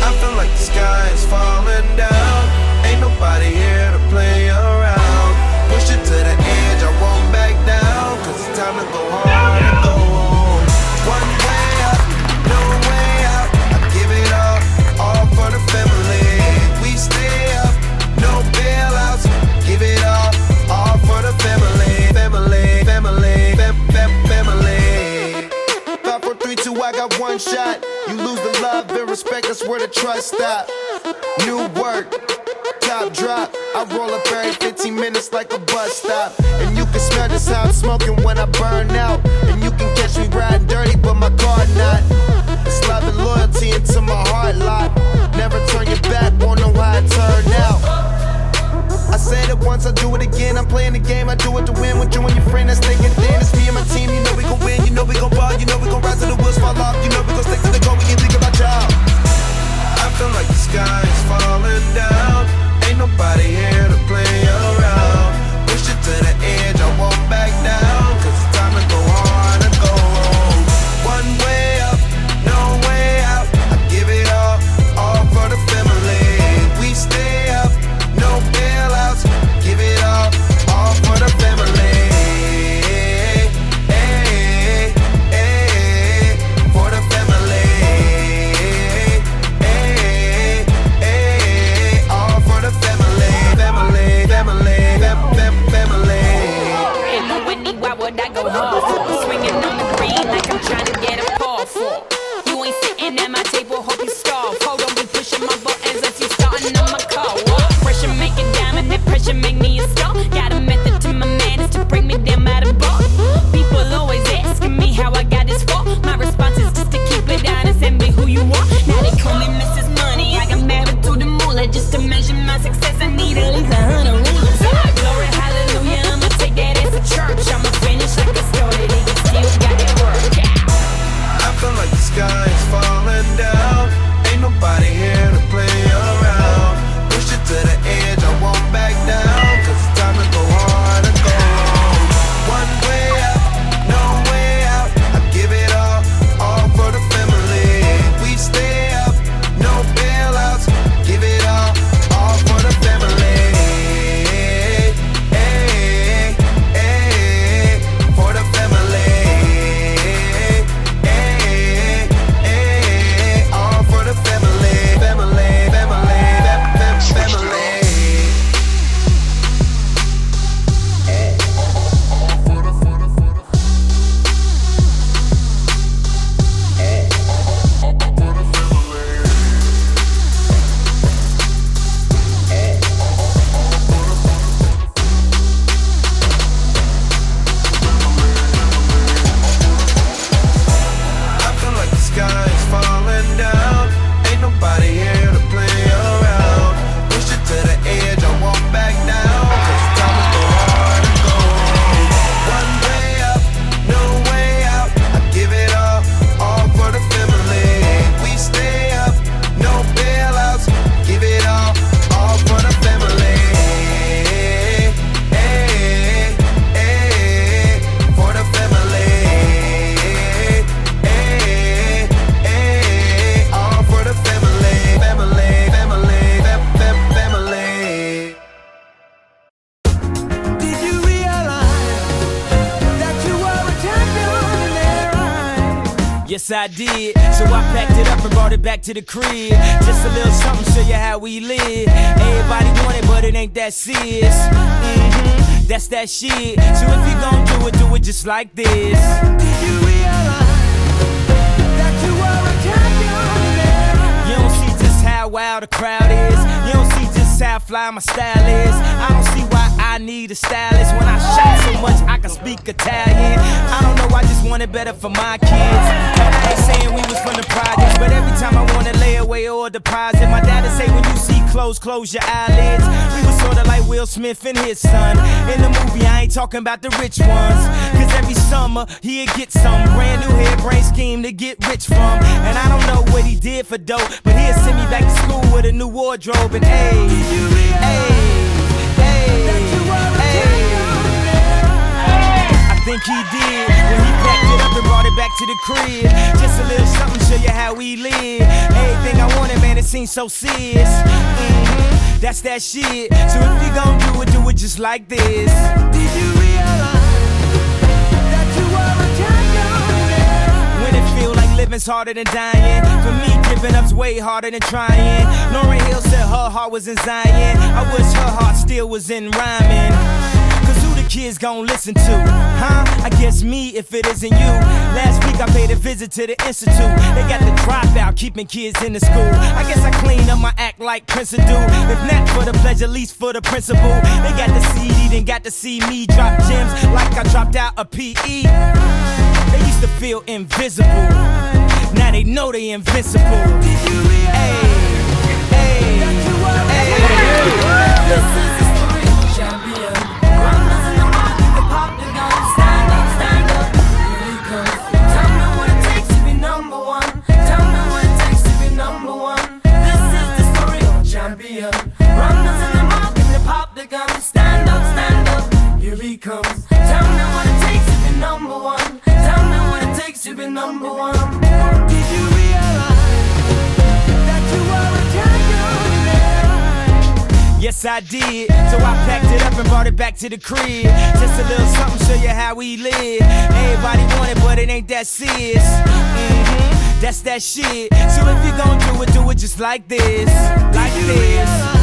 I feel like the sky is falling down. Ain't nobody here to play around. Push it to the edge, I won't back down. Cause it's time to go hard and go home. One way up, no way out. I give it all for the family. We stay up, no bailouts. Give it all for the family. Family, family, family. 5, 4, 3, 2, I got one shot. You lose the love and respect, that's where the trust stop. New work, top drop. I roll up every 15 minutes like a bus stop. And you can smell just how I'm smoking when I burn out. And you can catch me riding dirty, but my car not. It's love and loyalty into my heart lot. Never turn your back, won't know how it turned out. I said it once, I do it again. I'm playing the game, I do it to win. With you and your friend that's thinking thin. It's me and my team, you know we gon' win. You know we gon' ball, you know we gon' rise till the wheels fall off. You know we gon' stick to the goal, we can think about y'all. I feel like the sky is falling down. Ain't nobody here to play around. Push it to the edge, I won't back down. Cause it's time to go hard and go home. One way up, no way out. I give it all for the family. We stay up, no bailouts. Give it all for the family. Hey, hey, for the family. Hey, hey, all for the family. Family, family, family. And no Whitney, why would I go hard for? Swinging on the green like I'm trying to get a paw for. You ain't sitting at my table, hope you starve. Hold on, be pushing my buttons as you starting on my car. Pressure make a diamond, that pressure make me a star. Got a method to my madness to bring me down by the bar. People always asking me how I got this far. My response is just to keep it honest and be who you are. Now they call me Mrs. Money, I got married to the moolah. Just to measure my success, I need at least 100 rulers. Glory, hallelujah, I'ma take that as a church. I'ma finish like I started it, you still got that work. I feel like the sky is falling down. Yes, I did. So I packed it up and brought it back to the crib. Just a little something, show you how we live. Everybody want it, but it ain't that serious. That's that shit. So if you gon' do it just like this. Did you realize that you are a champion? You don't see just how wild the crowd is. You don't see just how fly my style is. I don't see why I need a stylist. When I shot so much I can speak Italian. I don't know, I just want it better for my kids. And I ain't saying we was from the projects, but every time I wanna lay away or deposit, my dad'd say when you see close your eyelids. We was sorta like Will Smith and his son. In the movie I ain't talking about the rich ones, cause every summer he'd get some brand new hairbrain scheme to get rich from. And I don't know what he did for dope, but he'd send me back to school with a new wardrobe. And I think he did when he packed it up and brought it back to the crib. Just a little something, show you how we live. Everything I wanted, man, it seems so serious. That's that shit. So if you gon' do it just like this. Did you realize that you are a champion? When it feel like living's harder than dying, for me giving up's way harder than trying. Lauryn Hill said her heart was in Zion. I wish her heart still was in rhyming. Cause who the kids gon' listen to? Huh? I guess me if it isn't you. Last week I paid a visit to the institute. They got the dropout keeping kids in the school. I guess I clean up my act like Prince would do. If not for the pleasure, at least for the principle. They got the CD, then got to see me drop gems like I dropped out a PE. They used to feel invisible. Now they know they invincible. This is the story of a champion. Runners in the market, the pop, they gon' stand up, stand up. Here he comes. Tell me what it takes to be number one. Tell me what it takes to be number one. This is the story of a champion. Runners in the market, the pop, they gon' stand up, stand up. Here he comes. Tell me what it takes to be number one. Tell me what it takes to be number one. Did you realize that you are a champion? Yes, I did. So I packed it up and brought it back to the crib. Just a little something, show you how we live. Everybody want it, but it ain't that serious. That's that shit. So if you gon' do it just like this. Like this.